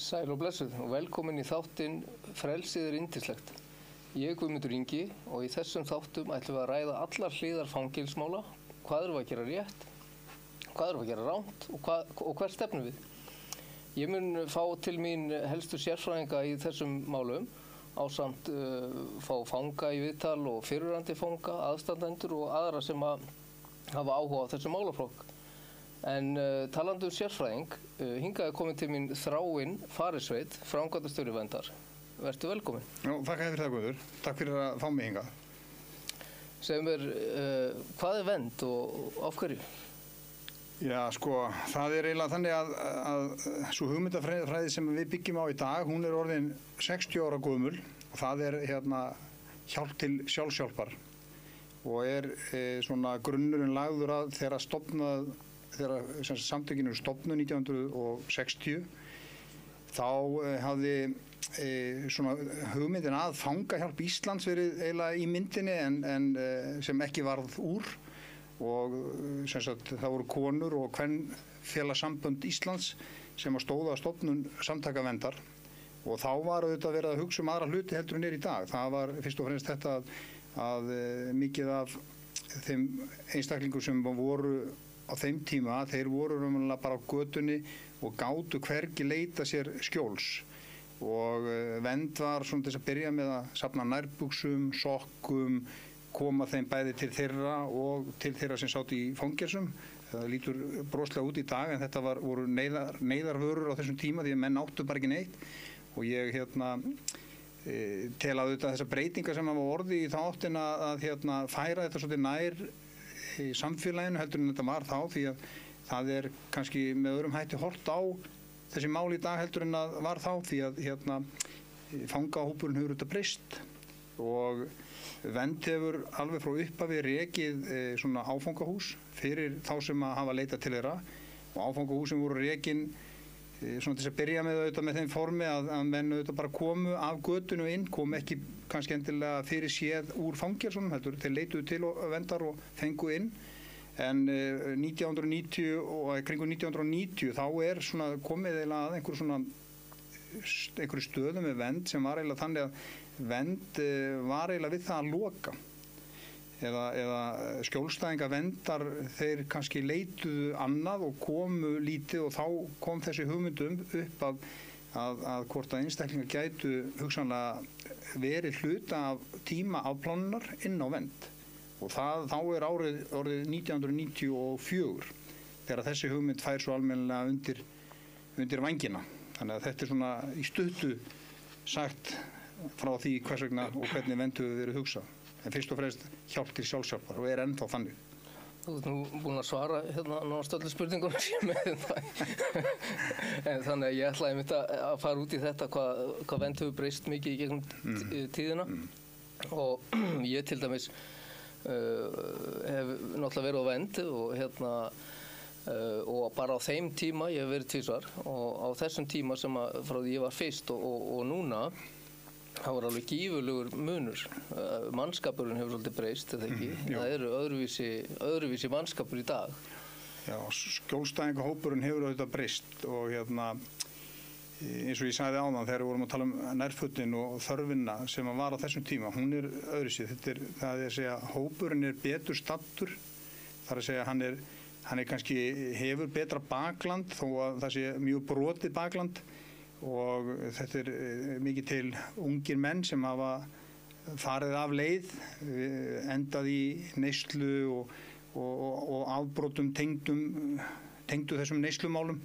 Sæl og blessuð og velkomin í þáttinn Frelsið yndislegt. Ég er Guðmundur Ingi og í þessum þáttum ætlum við að ræða allar hliðar fangelsismála, hvað erum við að gera rétt, hvað erum við að gera rangt og hvert stefnum við. Ég mun fá til mín helstu sérfræðinga í þessum málum ásamt fá fanga í viðtal og fyrrverandi fanga, aðstandendur og aðra sem að hafa áhuga á þessum málaflokk. En talandi sérfræðing, hingað er komin til mín Þráinn Farisveit, framkvæmdastjóri Verndar. Vertu velkomin. Já, þakka fyrir það, Guðmundur. Takk fyrir að fá mig hingað. Segðu mér, hvað er vernd og af hverju? Já, sko, það er eiginlega þannig að svo hugmyndafræði sem við byggjum á í dag, hún er orðin 60 ára gömul og það er hjálp til sjálfshjálpar og er svona grunnurinn lagður að þegar samtökin eru stofnuð 1960 þá hafði svona hugmyndin að fangahjálp Íslands verið eiginlega í myndinni en sem ekki varð úr og það voru konur og kvenfélagssambönd Íslands sem stóðu að stofnun samtaka Verndar og þá var auðvitað verið að hugsa aðra hluti heldur en í dag. Það var fyrst og fremst þetta að mikið af þeim einstaklingum sem voru á þeim tíma, þeir voru bara á götunni og gátu hvergi leita sér skjóls og Vernd var svona til að byrja með að safna nærbuxum, sokkum, koma þeim bæði til þeirra og til þeirra sem sátu í fangelsum. Það lítur broslega út í dag en þetta voru neyðarvörur á þessum tíma því að menn áttu bara ekki neitt og ég tel að auðvitað þessar breytingar sem hafa orðið í þá áttina að færa þetta svolítið nær í samfélaginu heldur en þetta var þá því að það er kannski með öðrum hætti horft á þessi mál í dag heldur en að var þá því að fangahópurinn hefur auðvitað breyst og Vernd hefur alveg frá upphafi rekið svona áfangahús fyrir þá sem að hafa leitað til þeirra og áfangahúsin voru rekin svona til að byrja með auðvitað með þeim formi að menn auðvitað bara komu af götunum inn, komu ekki kannski endilega fyrir séð úr fangelsunum heldur, þeir leituðu til Verndar og fengu inn en 1990 og kringum 1990 þá er svona komið eiginlega að einhverju stöðu með Vernd sem var eiginlega þannig að Vernd var eiginlega við það að loka eða skjólstæðinga Verndar þeir kannski leituðu annað og komu lítið og þá kom þessi hugmyndum upp að hvort að einstaklingar gætu hugsanlega verið hluta af tíma afplánunar inn á Vernd og þá er árið 1994 þegar þessi hugmynd fær svo almennilega undir vængina þannig að þetta er svona í stuttu sagt frá því hvers vegna og hvernig Vernd hefur verið hugsað en fyrst og fremst hjálp til sjálfshjálpar og er ennþá þannig. Þú ert nú búin að svara nánast öllu spurningum sem með en þannig að ég ætlaði einmitt að fara út í þetta hvað Vernd hefur breyst mikið í gegnum tíðina og ég til dæmis hef náttúrulega verið á Vernd og bara á þeim tíma ég hef verið tvisvar og á þessum tíma sem frá því ég var fyrst og núna það var alveg gífurlegur munur. Mannskapurinn hefur svolítið breyst, eða ekki? Það eru öðruvísi mannskapur í dag. Já, skjólstæðingahópurinn hefur auðvitað breyst og eins og ég sagði áðan þegar við vorum að tala um nærfötin og þörfinna sem var á þessum tíma, hún er öðruvísi. Það er að segja, hópurinn er betur staddur, það er að segja hann er kannski hefur betra bakland þó að það sé mjög brotið bakland og þetta er mikið til ungir menn sem hafa farið af leið, endað í neyslu og afbrotum tengdu þessum neyslumálum.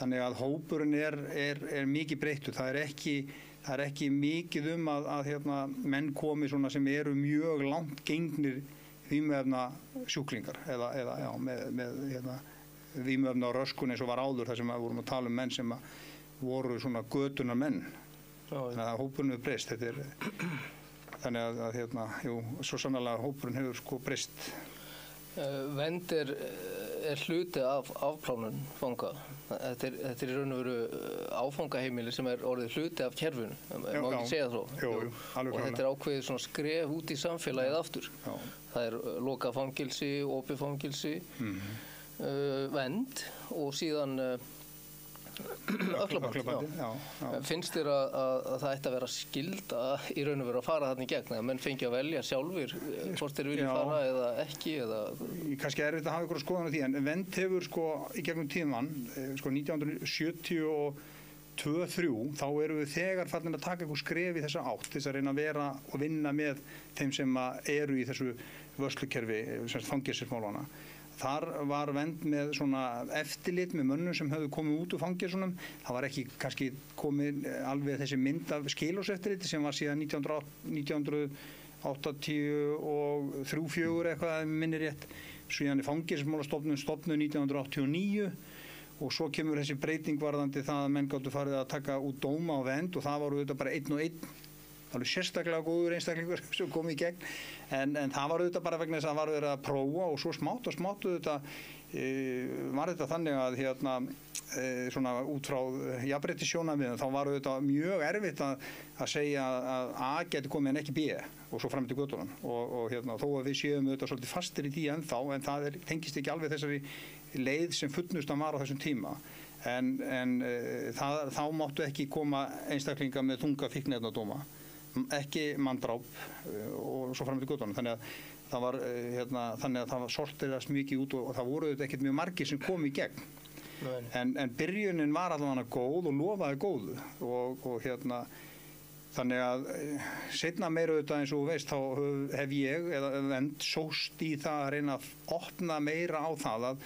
Þannig að hópurinn er mikið breyttur. Það er ekki mikið að menn komi svona sem eru mjög langt gengnir vímuefna sjúklingar eða með vímuefna röskun eins og var áður þar sem við vorum að tala um menn sem voru svona götunar menn. Þannig að hópurinn hefur breyst. Þannig að svo sannarlega hópurinn hefur breyst. Vernd er hluti af afplánun fanga. Þetta er í raun og veru áfangaheimili sem er orðið hluti af kerfinu. Má ekki segja það svo. Og þetta er ákveðið svona skref út í samfélagið aftur. Já. Það er lokað fangelsi, opið fangelsi, Vernd og síðan ökklaband, já. Finnst þér að það ætti að vera skylda í raun og veru að fara þarna í gegn, að menn fengi að velja sjálfur hvort þeir vilja fara eða ekki eða... Kannski erfitt að hafa ykkur skoðun á því, en vernd hefur sko í gegnum tímann, sko 1972-3, þá erum við þegar farin að taka eitthvað skref í þessa átt, þess að reyna að vera og vinna með þeim sem eru í þessu vörslukerfi, fangelsismálana. Þar var vernd með svona eftirlit með mönnum sem höfðu komið út úr fangelsunum. Það var ekki kannski komið alveg þessi mynd af skilorðseftirliti sem var síðan 1983-4 eitthvað minni rétt. Síðan Fangelsismálastofnun stofnuð 1989 og svo kemur þessi breyting varðandi það að menn gátu farið að taka út dóma á vernd og það var auðvitað bara einn og einn. Alveg sérstaklega góður einstaklingur sem kom í gegn en það var auðvitað bara vegna þess að það var verið að prófa og svo smátt og smátt auðvitað var þetta þannig að svona út frá jafnréttissjónarmiðum þá var auðvitað mjög erfitt að segja að A geti komið en ekki B og svo fram til götunum og þó að við séum auðvitað svolítið fastir í því ennþá en það tengist ekki alveg þessari leið sem fullnustan var á þessum tíma en þá máttu ekki koma einstaklinga með þunga fíkniefnadóma ekki manndráp og svo fram til götunum þannig að það var sortirast mikið út og það voru auðvitað ekkert mjög margir sem kom í gegn en byrjunin var allavega góð og lofaði góðu og þannig að seinna meira auðvitað eins og þú veist þá hef ég eða vernd sóst í það að reyna að opna meira á það að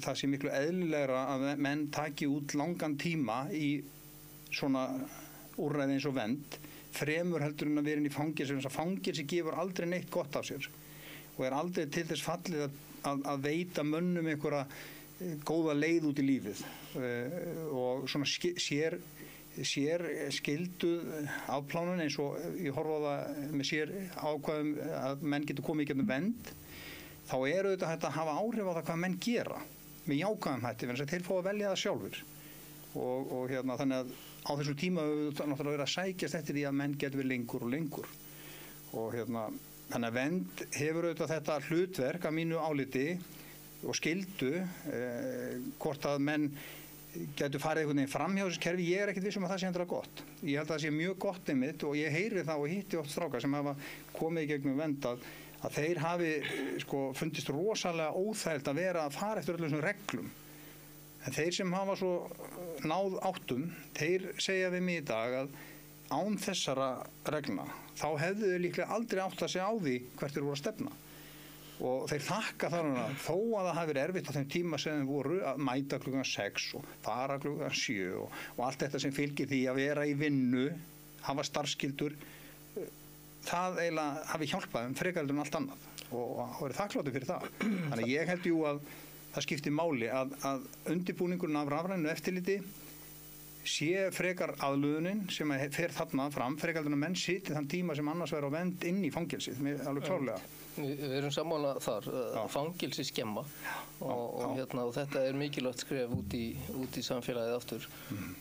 það sé miklu eðlilegra að menn taki út langan tíma í svona úrræði eins og vernd fremur heldur en að vera inn í fangelsi þess að fangelsi gefur aldrei neitt gott af sér og aldrei til þess fallið að veita mönnum einhverja góða leið út í lífið og svona sér skildu afplánun eins og ég horfa á það með sér ákvæðum að menn getur komið í gegnum vernd þá auðvitað hægt að hafa áhrif á það hvað menn gera með jákvæðum hætti þannig að þeir fá að velja það sjálfur og þannig að á þessum tíma hefur náttúrulega verið að sækjast eftir því að menn getur verið lengur og lengur og þannig að vernd hefur auðvitað þetta hlutverk að mínu áliti og skyldu hvort að menn getur farið einhvern veginn fram hjá þessu kerfi ég ekkert viss um að það sé endilega gott ég held að það sé mjög gott einmitt og ég heyri það og hitti oft strákar sem hafa komið í gegnum vernd að þeir hafi fundist rosalega óþægilt að vera að fara eftir öllum þessum reglum en þeir sem hafa svo náð áttum, þeir segja við mig í dag að án þessara reglna, þá hefðu þau líklega aldrei átt að segja á því hvert þeir voru að stefna. Og þeir þakka þar þó að það hafi verið erfitt á þeim tíma sem þeir voru að mæta klukkan 6 og fara klukkan 7 og allt þetta sem fylgir því að vera í vinnu, hafa starfskyldur, það eiginlega hafi hjálpað frekar en allt annað og verið þakkláttur fyrir það. Þannig ég held jú að það skiptir máli að undirbúningurinn af rafrænu eftirliti sé frekar aðlöðunin sem fer þarna fram, frekar en að menn sitja þann tíma sem annars verður á vernd inn í fangelsið, alveg klárlega. Við erum sammála þar, fangelsi skemma og þetta er mikilvægt skref út í samfélagið aftur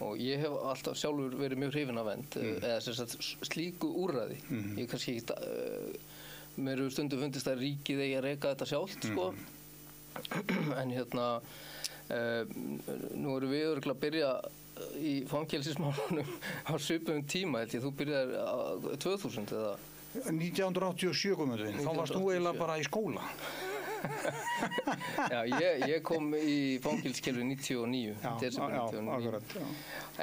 og ég hef alltaf sjálfur verið mjög hrifinn af vernd, eða slíku úrræði. Ég kannski ekki, mér hefur stundum fundist að ríkið eigi að reka þetta sjálft, en nú erum við örugglega að byrja í fangelsismálunum á svipuðum tíma, held ég, þú byrjaðir 2000 eða? 1987 komuðin, þá varst þú eiginlega bara í skóla. Já, ég kom í fangelsiskerfi 99, desember 99. Akkurat, já.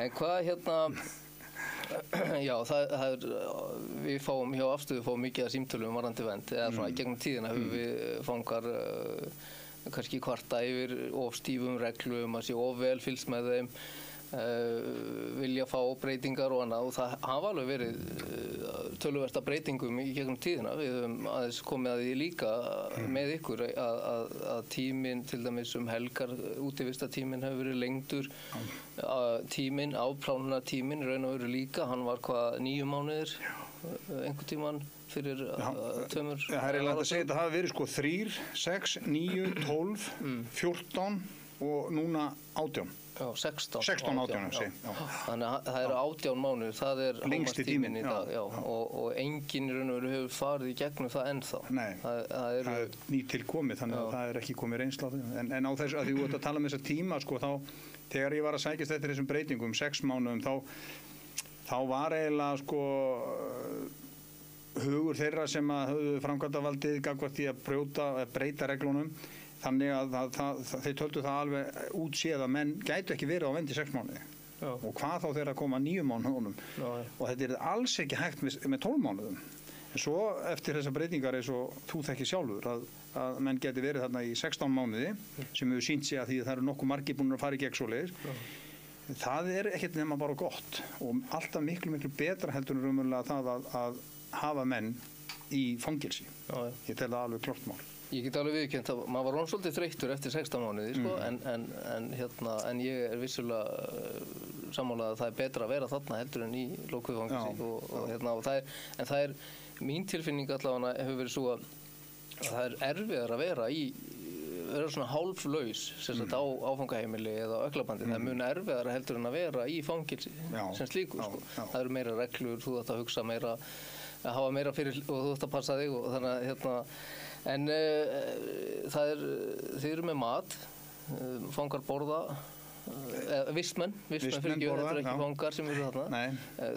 En hvað já, við fáum hjá afstöðu mikið að símtölum varðandi vernd, eða svona gegnum tíðina höfum við fangar kannski kvarta yfir of stífum reglum, að sé of vel fylgst með þeim, vilja fá breytingar og annað og það hafa alveg verið töluverta breytingum í gegnum tíðina. Við höfum aðeins komið að því líka með ykkur að tíminn, til dæmis helgar, útivistatíminn hefur verið lengdur, tíminn, afplánunartíminn raun og veru líka, hann var 9 mánuðir einhvern tímann fyrir 2 ára. Það er eiginlega að segja að það hafi verið 3, 6, 9, 12, 14 og núna 18. Já, 16, 18. Þannig að það eru 18 mánuðir, það er lengsti tíminn í dag, og enginn í raun og veru hefur farið í gegnum það ennþá. Nei, það er nýtilkomið, þannig að það er ekki komið reynsla á því. En á þessu, að því þú ert að tala um þessa tíma, þá þegar ég var að sækjast eftir þessum breytingum 6 mánuðum þá var eiginlega sko hugur þeirra sem að höfðu framkvæmdavaldið gagnvart því að breyta reglunum þannig að þeir töldu það alveg útséð að menn gætu ekki verið á vernd í 6 mánuði. Já. Og hvað þá þegar að koma 9 mánuðunum. Og þetta alls ekki hægt með 12 mánuðum. En svo eftir þessar breytingar eins og þú þekkir sjálfur að menn geti verið þarna í 16 mánuði sem hefur sýnt sig að því að það eru nokkuð margir búin að fara í gegn svoleiðis. Það ekkert nema bara gott og alltaf miklu betra heldur en raunverulega það að hafa menn í fangelsi. Ég tel það alveg klart mál. Ég get alveg viðurkennt að maður var orðinn svolítið þreyttur eftir 16 mánuði, sko, en ég vissulega sammála að það betra að vera þarna heldur en í lokuðu fangelsi en það mín tilfinning allavega hefur verið svo að það erfiðar að vera svona hálflaus sem sagt á áfangaheimili eða öglabandi. Það mun erfiðara heldur en að vera í fangelsi sem slíkur, sko. Það eru meira reglur, þú ætti að hugsa meira, að hafa meira fyrir og þú ætti að passa þig og þannig að en þið eru með mat, fangar borða, vistmenn fyrir ekki, þetta eru ekki fangar sem eru þarna.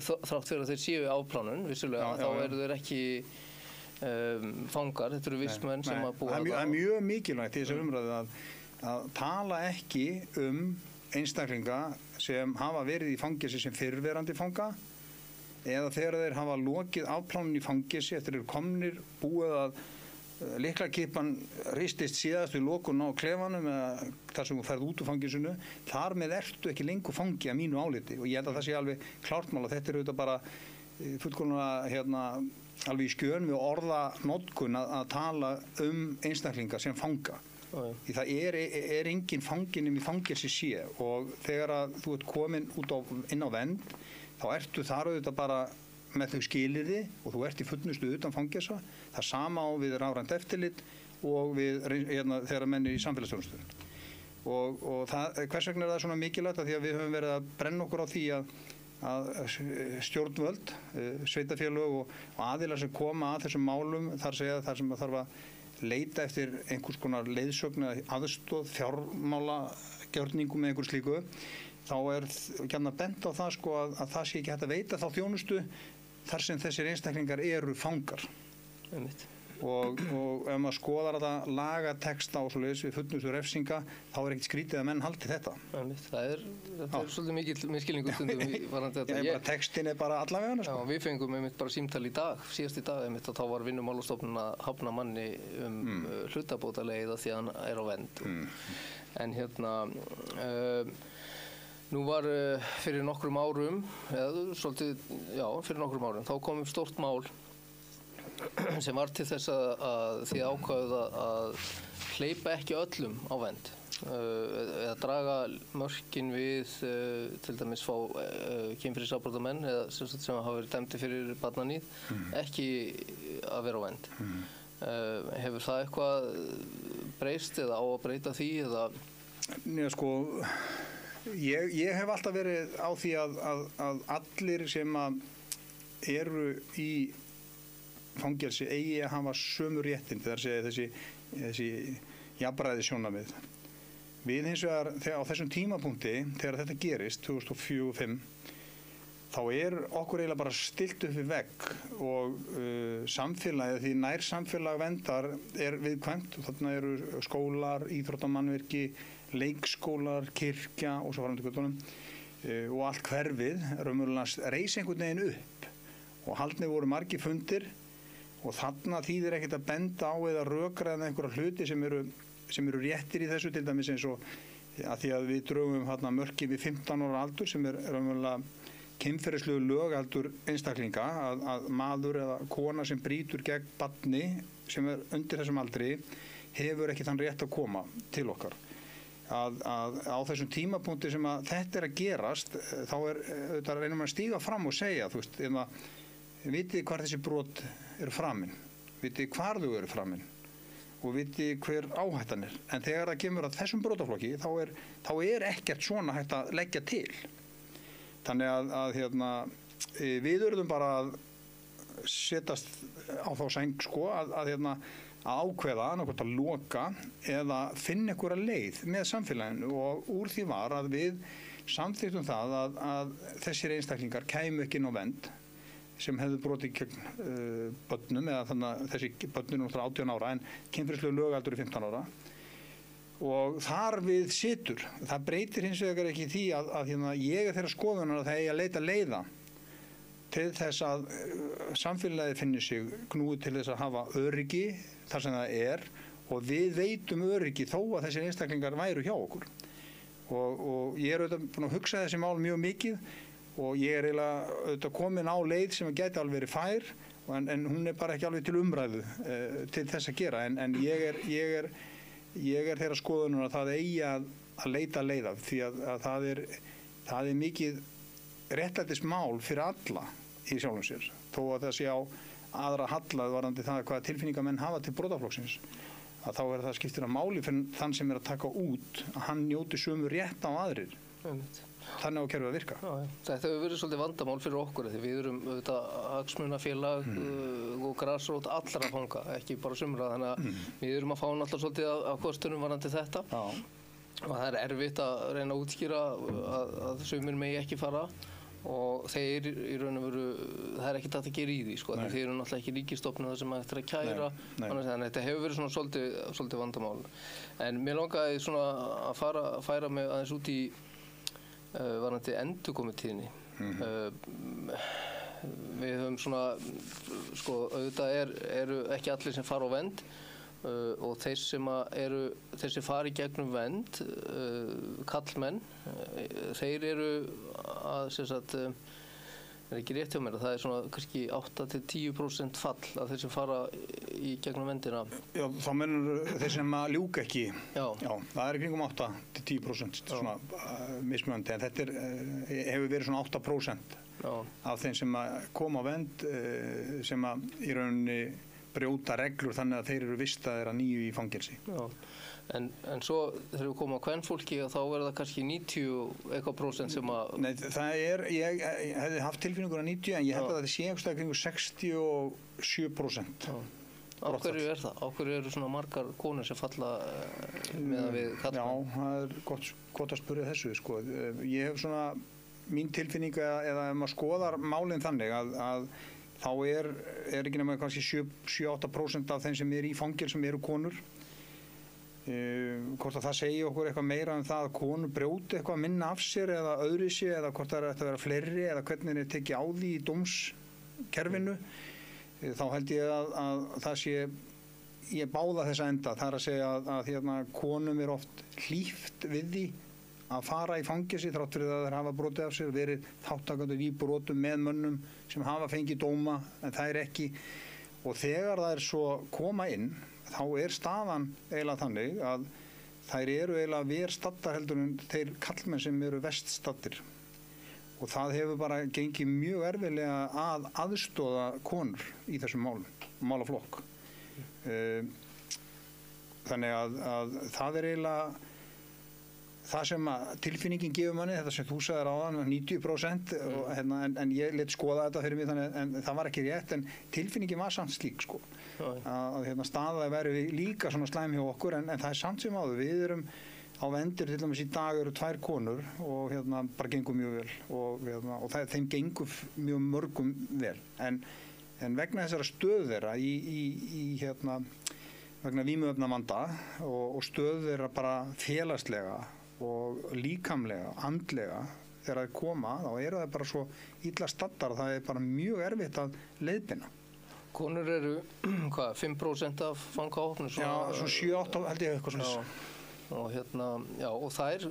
Þrátt fyrir að þeir séu á plánun, vissulega, þá eru þeir ekki fangar, þetta eru vistmenn sem að búa þarna. Það er mjög mikilvægt í þessu umræðu að tala ekki einstaklinga sem hafa verið í fangelsi sem fyrrverandi fanga eða þegar þeir hafa lokið afplánun í fangelsi eftir þeir komnir búið að lyklakipan ristist síðast við lokun á klefanum eða þar sem þú ferð út úr fangelsinu, þar með ertu ekki lengur fangi að mínu áliti og ég held að það sé alveg klártmál að þetta auðvitað bara fullkomlega alveg í skjön við orðanotkun að tala einstaklinga sem fanga. Því það er engin fanginum í fangelsi sé og þegar að þú ert komin inn á vernd þá ertu þar auðvitað bara með þau skilyrði og þú ert í fullnustu utan fangelsa. Það sama á við rafrænt eftirlit og við þegar menn er í samfélagsþjónustu. Og hvers vegna er það svona mikilvægt að því að við höfum verið að brenna okkur á því að stjórnvöld, sveitarfélög og aðilar sem koma að þessum málum þar sem að þarf að leita eftir einhvers konar leiðsögn eða aðstoð, fjármálagjörningum með einhver slíku, þá gjarnan bent á það sko að það sé ekki hægt að veita þá þjónustu þar sem þessir einstaklingar eru fangar. Og ef maður skoðar þetta lagateksta og svoleiðis við fullnustu refsinga, þá ekkert skrítið að menn haldi þetta. Það er svolítið mikill misskilningur stundum varðandi þetta. Textin er bara allavega. Já, við fengum bara símtal í dag, síðast í dag, og þá var Vinnumálastofnun að hafna manni hlutabótaleið því að hann er á vernd. En nú var fyrir nokkrum árum, þá kom stórt mál sem var til þess að þið ákváðuð að hleypa ekki öllum á vernd eða draga mörkin við til dæmis fá kynferðisafbrotamenn eða sem hafa verið dæmdir fyrir barnaníð ekki að vera á vernd. Hefur það eitthvað breyst eða á að breyta því eða? Sko, ég hef alltaf verið á því að allir sem eru í fangelsi eigi að hafa sömu réttindi, þar segja þessi jafnræði sjónarmið. Við hins vegar á þessum tímapunkti þegar þetta gerist 2004-2005 þá okkur eiginlega bara stillt upp við vegg og samfélagið, því nær samfélag verndar viðkvæmt og þarna eru skólar, íþróttamannvirki, leikskólar, kirkja og svo farandi göttunum og allt hverfið raunverulega reis einhvern veginn upp og haldnir voru margir fundir og þarna þýðir ekkert að benda á eða rökræða einhverja hluti sem eru réttir í þessu, til dæmis eins og að því að við drögum mörki við 15 ára aldur sem raunverulega kynferðislegu lögaldur einstaklinga að maður eða kona sem brýtur gegn barni sem undir þessum aldri hefur ekki þann rétt að koma til okkar. Að á þessum tímapunkti sem að þetta að gerast þá reynum að stíga fram og segja, þú veist, vitið hvar þessi brot eru framin, vitið hvar þau eru framin og vitið hver áhættan er. En þegar það kemur að þessum brotaflokki þá er ekkert svona hægt að leggja til. Þannig að við urðum bara að setjast á þá sæng sko að að ákveða annarkvort að loka eða finna einhverja leið með samfélaginu og úr því var að við samþykktum það að þessir einstaklingar kæmu ekki inn á vernd sem hefðu brotið gegn börnum eða þannig að þessi börnum er 18 ára en kynferðislegu lögaldur er 15 ára og þar við situr. Það breytir hins vegar ekki því að ég er þeirra skoðunar að það eigi að leita leiða til þess að samfélagið finnir sig knúið til þess að hafa öryggi þar sem það er og við veitum öryggi þó að þessir einstaklingar væru hjá okkur. Og ég er auðvitað búin að hugsa þessi mál mjög mikið og ég er auðvitað komin á leið sem gæti alveg verið fær en hún er bara ekki alveg til umræðu til þess að gera en ég er þeirra skoðunar að það eigi að leita leiða því að það er mikið réttlætismál fyrir alla í sjálfum sér þó að það sé á aðra hallað varðandi það hvaða tilfinningar menn hafa til brotaflokksins að þá er það skiptir að máli fyrir þann sem er að taka út að hann njóti sömu rétt á aðrir. Þannig á kerfið að virka. Já, þetta hefur verið svolítið vandamál fyrir okkur því við erum auðvitað hagsmunafélag og grasrót allra fanga, ekki bara sumra þannig að við erum að fá náttúrulega svolítið af kostunum varðandi þetta og það er erfitt að reyna að útskýra að sumir megi ekki fara og þeir í raun og veru það er ekkert hægt að gera í því sko, þeir eru náttúrulega ekki ríkisstofnun sem hægt að kæra þannig að þetta hefur verið svona svolítið vandamál en mér langaði svona að færa mig aðeins út í varðandi endurkomutíðni við höfum svona sko auðvitað eru ekki allir sem fara á vernd og þeir sem fara í gegnum vernd karlmenn þeir eru að sem sagt er ekki rétt hjá mér það er svona kannski 8-10% fall af þeir sem fara í gegnum verndina. Já, þá mennur þeir sem að ljúka ekki. Já, það er kringum 8-10% svona mismunandi en þetta hefur verið svona 8% af þeim sem að koma á vernd sem að í rauninni brjóta reglur þannig að þeir eru vistaðir að nýju í fangelsi. Já. En svo þegar við komum á kvenfólki þá er það kannski 90% sem að... Nei, ég hefði haft tilfinningur að 90 en ég held að þetta sé einhverstað kringu 67%. Á hverju er það? Á hverju eru svona margar konur sem falla meðan við kallum? Já, það er gott að spyrja þessu, sko. Ég hef svona, mín tilfinning eða ef maður skoðar málinn þannig að þá er ekki nema kannski 7-8% af þeim sem eru í fangel sem eru konur. Hvort að það segi okkur eitthvað meira um það að konur brjóti eitthvað minna af sér eða öðru sér eða hvort það er að vera fleiri eða hvernig er tekið á því í dómskerfinu þá held ég að það sé ég báða þessa enda það er að segja að konum er oft hlíft við því að fara í fangelsi þrátt fyrir að þeir hafa brotið af sér verið þáttakendur í brotum með mönnum sem hafa fengið dóma en það er ekki og þegar það er svo koma inn þá er staðan eiginlega þannig að þær eru eiginlega verð staddar heldur en þeir kallmenn sem eru verst staddir og það hefur bara gengið mjög erfiðlega að aðstoða konur í þessum málaflokk. Þannig að það er eiginlega það sem að tilfinningin gefur manni, þetta sem þú sagðir áðan, 90% en ég lét skoða þetta fyrir mig þannig en það var ekki rétt en tilfinningin var samt slík sko að staðaði væri líka svona slæm hjá okkur en það er samt sem áður, við erum á vendir til dæmis í dag eru 2 konur og bara gengur mjög vel og þeim gengur mjög mörgum vel en vegna þessara stöð þeirra í vegna vímuefnavanda og stöð þeirra bara félagslega og líkamlega, andlega þegar það koma, þá eru það bara svo illa staddar, það er bara mjög erfitt að leiðbina. Konur eru, hvað, 5% af fangahópnum? Já, svona 7-8 held ég eitthvað svona. Og og það er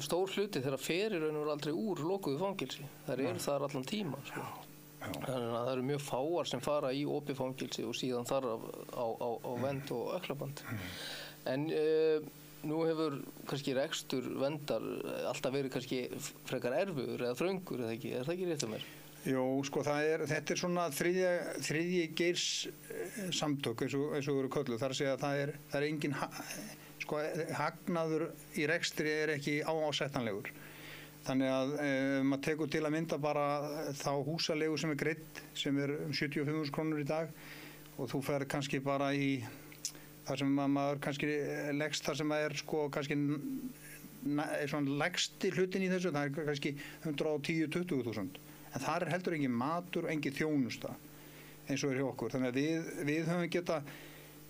stór hluti þegar fer í raun og veru aldrei úr lokuðu fangelsi. Það eru þar allan tíma, sko. Þannig að það eru mjög fáar sem fara í opið fangelsi og síðan þar á vernd og ökklaband. En nú hefur kannski rekstur verndar alltaf verið kannski frekar erfiður eða þröngur, er það ekki rétt að mér? Jú, sko þetta er svona þriðji geirs samtök eins og eru kölluð, þar að segja að það er engin hagnaður í rekstri er ekki ásettanlegur. Þannig að maður tekur til að mynda bara þá húsalegu sem er greidd sem er 75.000 krónur í dag og þú fer kannski bara í þar sem maður kannski leggst þar sem er sko kannski svona leggsti hlutin í þessu, það er kannski 110-20.000, en þar er heldur engin matur, engin þjónusta eins og er hjá okkur, þannig að við höfum geta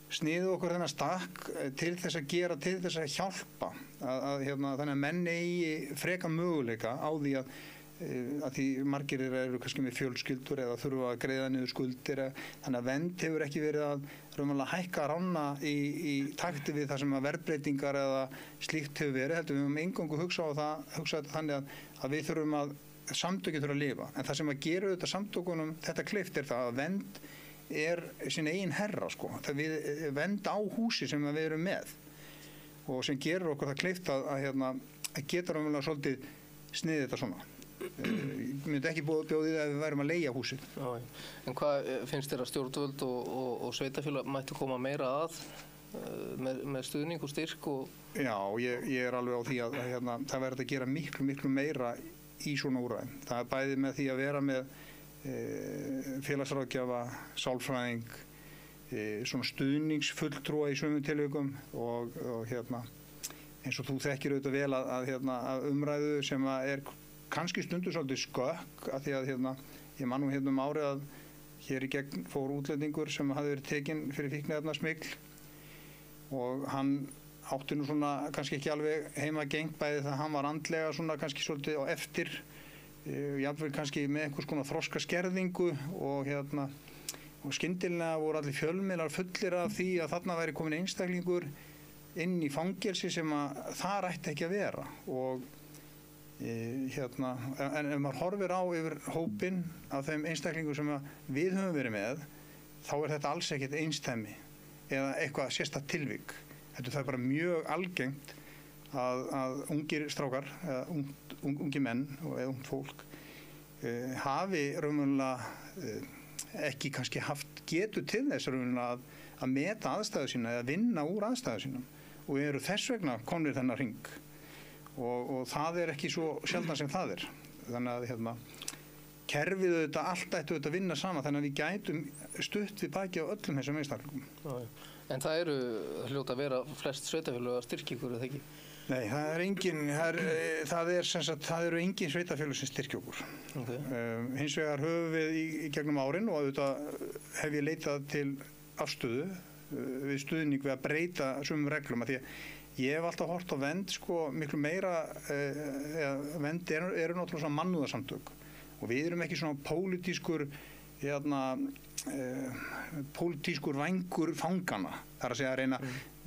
sniðið okkur þennan stakk til þess að gera, til þess að hjálpa þannig að menn eigi freka möguleika á því að því margir eru kannski með fjölskyldur eða þurfa að greiða niður skuldir, þannig að vernd hefur ekki verið að raunverulega hækka rána í takti við það sem að verðbreytingar eða slíkt hefur verið, heldur við höfum eingöngu hugsa þannig að við þurfum að samtökin þurfa að lifa, en það sem að gera þetta samtökunum þetta kleift er það að vernd er sín eigin herra sko, það við vernd á húsi sem við erum með og sem gerur okkur það kleift að geta raunverulega svolítið sniðið þetta svona. Ég myndi ekki bjóði það ef við værum að leigja húsið. Já, en hvað finnst þér að stjórnvöld og sveitafélag mættu koma meira að með stuðning og styrk? Já, ég er alveg á því að það verður að gera miklu meira í svona úrræðum. Það er bæði með því að vera með félagsráðgjafa, sálfræðing, svona stuðningsfulltrúa í sumum tilvikum og eins og þú þekkir auðvitað vel að umræðu sem er kannski stundu svolítið skökk af því að ég man nú árið að hér í gegn fór útlendingur sem hafði verið tekinn fyrir fíkniefnasmygl og hann átti nú svona kannski ekki alveg heima gengt bæði það hann var andlega svona kannski svolítið á eftir jafnvel kannski með einhvers konar þroskaskerðingu og skyndilega voru allir fjölmiðlar fullir af því að þarna væri komin einstaklingur inn í fangelsi sem að það ætti ekki að vera og en ef maður horfir á yfir hópinn af þeim einstaklingum sem við höfum verið með þá er þetta alls ekkert einstæmi eða eitthvað sérstakt tilvik. Það er bara mjög algengt að ungir strákar eða ungi menn eða ungt fólk hafi raunverulega ekki kannski haft getu til þess raunverulega að meta aðstæðu sína eða vinna úr aðstæðu sínum og eru þess vegna komnir þennan hring. Og það er ekki svo sjaldan sem það er. Þannig að kerfið auðvitað allt ættu auðvitað að vinna saman þannig að við gætum stutt við baki á öllum þessum einstaklingum. En það eru hljóta að vera flest sveitafélög að styrkja ykkur, eða ekki? Nei, það eru engin sveitafélög sem styrkja okkur. Okay. Hins vegar höfum við í gegnum árin og auðvitað hef ég leitað til afstöðu við stuðning við að breyta sumum reglum að því að ég hef alltaf hort á vernd sko miklu meira vernd eru náttúrulega svona mannúðarsamtök og við erum ekki svona pólitískur vængur fangana. Það er að segja að reyna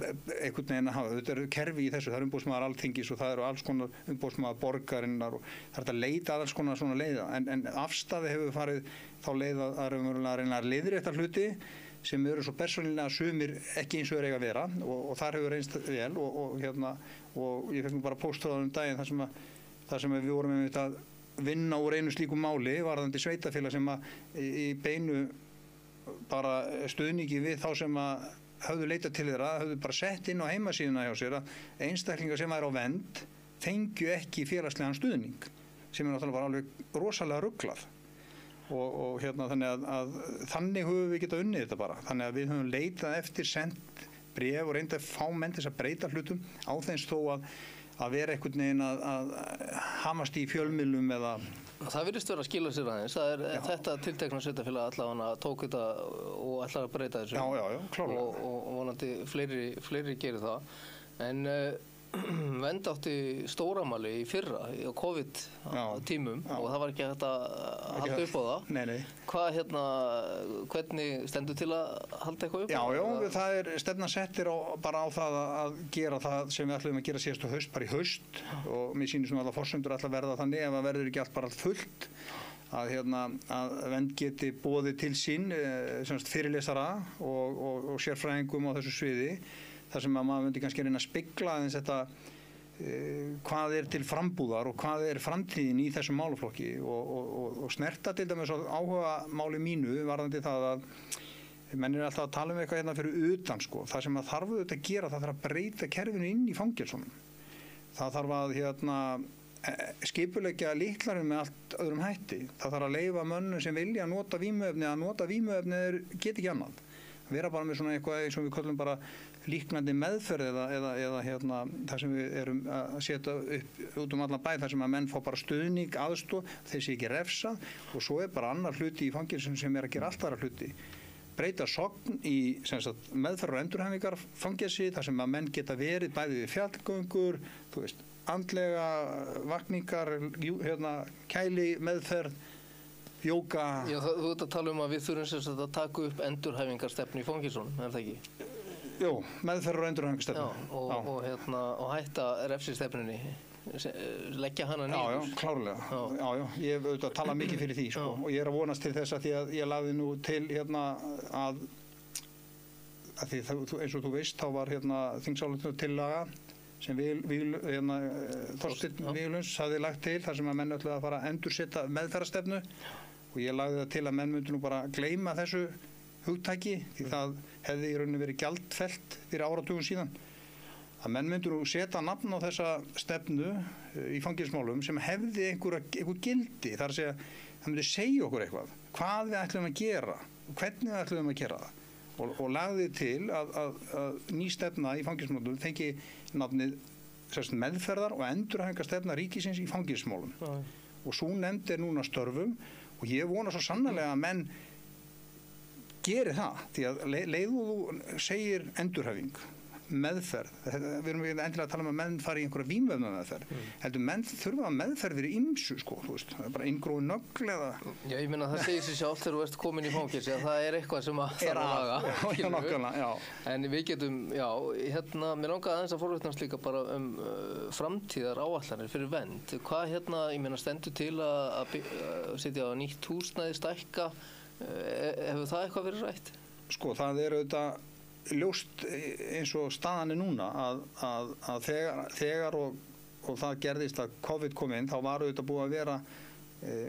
einhvern veginn að hafa, þetta eru kerfi í þessu, það er umboðsmaður Alþingis og það eru alls konar umboðsmaður borgarinnar og það er að leita að alls konar svona leiða en afstæði hefur farið þá leið að reyna að leiðrétta hluti sem eru svo persónulega sumir ekki eins og þeir eiga að vera og þar hefur reynst vel og ég fekk nú bara póstöðan daginn þar sem við vorum með að vinna úr einu slíku máli varðandi sveitafélag sem í beinu bara stuðningi við þá sem höfðu leitað til þeirra, höfðu bara sett inn á heimasíðuna hjá sér að einstaklingar sem væru á vernd fengju ekki félagslegan stuðning sem náttúrulega bara alveg rosalega ruglað. Og þannig að þannig höfum við getað unnið þetta bara þannig að við höfum leitað eftir sent bréf og reyndað að fá menn til að breyta hlutum á þeins þó að vera einhvern veginn að hamast í fjölmiðlum eða það virðist vera að skila sér aðeins þetta tiltekna sveitafélag allavega tók þetta og ætlar að breyta þessu já, klárlega og vonandi fleiri gerir það en vernd átti stóramæli í fyrra á COVID-tímum og það var ekki hægt að halda upp á það. Nei. Hvað hvernig stendur til að halda eitthvað upp á það? Já, það er stefna settir bara á það að gera það sem við ætlum að gera síðastu haust, bara í haust og mér sýnir svona að forsendur ætla að verða þannig ef það verður ekki allt bara allt fullt að vernd geti boðið til sín fyrirlesara og sérfræðingum á þessu sviði þar sem að maður myndi kannski reyna að spegla aðeins þetta hvað er til frambúðar og hvað er framtíðin í þessum málaflokki og snerta til dæmis áhuga máli mínu varðandi það að menn er alltaf að tala um eitthvað fyrir utan sko. Það sem að þarf auðvitað að gera það þarf að breyta kerfinu inn í fangelsunum. Það þarf að skipuleggja lyklarinn með allt öðrum hætti. Það þarf að leyfa mönnum sem vilja að nota vímuefni get ekki annað. vera bara með svona eitthvað eins og við köllum bara líknandi meðferð eða það sem við erum að setja upp út allan bæ, þar sem að menn fá bara stuðning, aðstoð, þeir sé ekki refsað, og svo bara annar hluti í fangelsum sem að gera allt aðra hluti. Breyta sogn í meðferð og endurhæfingar fangelsi, þar sem að menn geta verið bæði við fjallgöngur, þú veist, andlega vakningar, kæli meðferð, jóga. Já, þú ert að tala að við þurfum að taka upp endurhæfingarstefnu í fangelsunum, er það ekki? Jú, meðferð og endurhæfingarstefnu. Já, og hætta refsistefnunni, leggja hana niður. Já, klárlega. Já, ég hef auðvitað talað mikið fyrir því, sko, og ég er að vonast til þess að því að ég lagði nú til að því eins og þú veist, þá var þingsályktunartillaga sem Þorsteinn Víglunds hafði lagt til, þar sem að menn ætluðu að fara að endursetja meðferðarstefnu, og ég lagði það til að menn myndu nú bara gleyma þessu hugtaki, því það hefði í rauninni verið gjaldfellt fyrir áratugum síðan. Að menn myndu nú setja nafn á þessa stefnu í fangelsismálum sem hefði einhver gildi, þar að segja, það myndi segja okkur eitthvað, hvað við ætlum að gera, hvernig við ætlum að gera það. Og lagði til að ný stefna í fangelsismálum fengi nafnið meðferðar og endurhæfingarstefna ríkisins í fangelsismálum. Og svo nefnd núna störfum, og ég vona svo sannarlega að menn geri það, því að leið og þú segir endurhæfing, meðferð, við erum ekki endilega að tala að menn fari í einhverja vímöfna meðferð, heldur menn þurfa meðferð fyrir ýmsu, sko, þú veist, það bara inngróið nögl eða... Já, ég meina það segir sér sjálf þegar þú ert komin í fangelsi að það eitthvað sem að þarf að laga. Já, nákvæmlega, já. En við getum, mér langaði aðeins að forvitnast líka bara framtíðar áætlanir fyrir vernd. Hvað ég meina stendur til að setja á nýtt húsnæði, stækka, hefur það eitthvað verið rætt? Sko, það auðvitað ljóst eins og staðan núna að þegar og það gerðist að COVID kom inn, þá var auðvitað búið að vera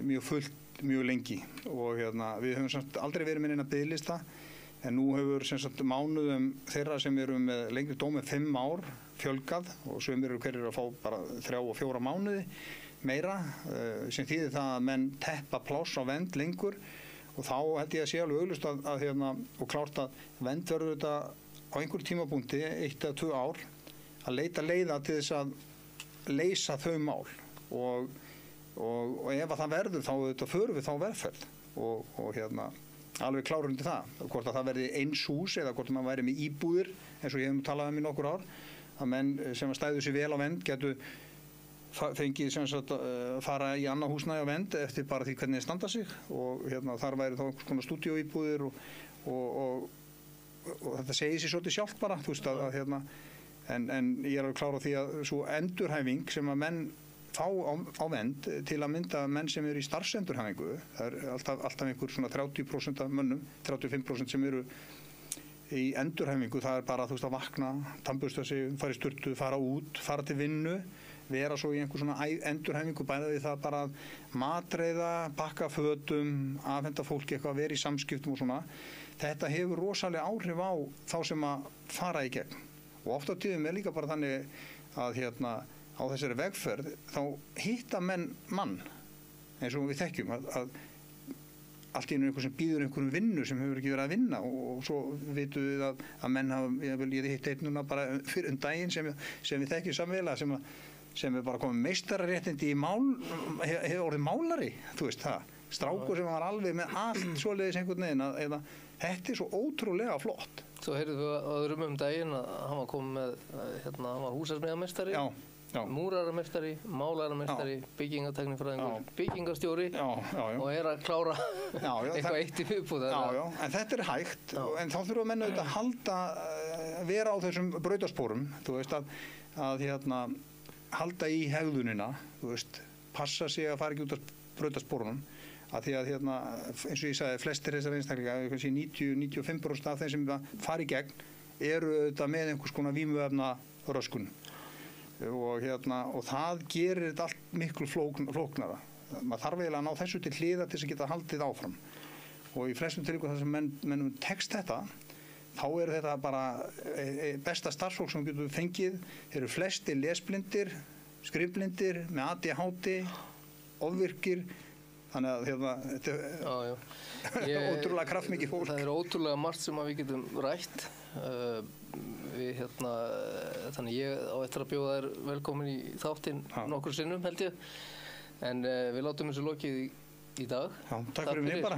mjög fullt mjög lengi, og við höfum aldrei verið með neina biðlista, en nú hefur mánuðum þeirra sem eru með lengri dóm með 5 ár fjölgað, og sem eru hverjir að fá bara 3 og 4 mánuði meira, sem þýðir það að menn teppa pláss á vernd lengur. Og þá held ég að sé alveg augljóst og klárt að vernd verður þetta á einhverjum tímapunkti, 1 eða 2 ár, að leita leiða til þess að leysa þau mál, og ef að það verður þá förum við þá vegferð, og alveg klárundi það, hvort að það verði eins hús eða hvort maður væri með íbúðir, eins og ég hef talað í nokkur ár, að menn sem stæðu sér vel á vernd getu fengið fara í annað húsnæði á vernd eftir bara því hvernig þeir standa sig, og þar væri þá einhvers konar stúdíóíbúðir, og þetta segir sér svolítið sjálft bara, þú veist en ég er alveg klár á því að svo endurhæfing sem að menn fá á vernd, til að mynda menn sem eru í starfsendurhæfingu, það er alltaf einhver svona 30% af mönnum, 35% sem eru í endurhæfingu, það er bara, þú veist, að vakna, tannbursta sig, fara í sturtu, fara út, fara til vinnu, vera svo í einhver svona endurhæfingu, bæða við það bara að matreiða, pakka fötum, afhenda fólki eitthvað, vera í samskiptum og svona. Þetta hefur rosalega áhrif á þá sem að fara í gegn. Og oft á tíðum er líka bara þannig að á þessari vegferð þá hitta menn mann, eins og við þekkjum, að allt í einu einhver sem býður einhverjum vinnu sem hefur ekki verið að vinna, og svo vitum við að menn hafa, ég hitt einn núna bara fyrir daginn sem við þekkjum samfélag, sem er bara komið meistararéttindi í hefur orðið málari, þú veist það, strákur sem var alveg með allt svoleiðis einhvern veginn, þetta er svo ótrúlega flott. Svo heyrðum við öðrum daginn að hann var komið með, hann var húsasmiðameistari, múrarameistari, málarameistari, byggingatæknifræðingur, byggingarstjóri, og er að klára eitthvað eitt í viðbúð. En þetta er hægt, en þá þurfa menn auðvitað að halda, vera á þessum brautasporum, þú veist, að halda í hegðunina, þú veist, passa sig að fara ekki út af brautasporunum, að því að eins og ég sagði, flestir þessar einstaklinga, 90-95% af þeim sem fara í gegn eru auðvitað með einhvers konar vímuefna röskun, og það gerir þetta allt miklu flóknara. Maður þarf eiginlega að ná þessu til hliðar til þess að geta haldið áfram, og í flestum tilvikum þar sem mennum tekst þetta, þá eru þetta bara besta starfsfólk sem getur fengið, eru flestir lesblindir, skrifblindir, með ADHD, ofvirkir, Þannig að þetta er ótrúlega kraftmikið fólk. Það er ótrúlega margt sem að við getum rætt. Þannig ég á eftir að bjóða þér velkomin í þáttinn nokkur sinnum held ég. En við látum þessu lokið í dag. Já, takk fyrir mig bara.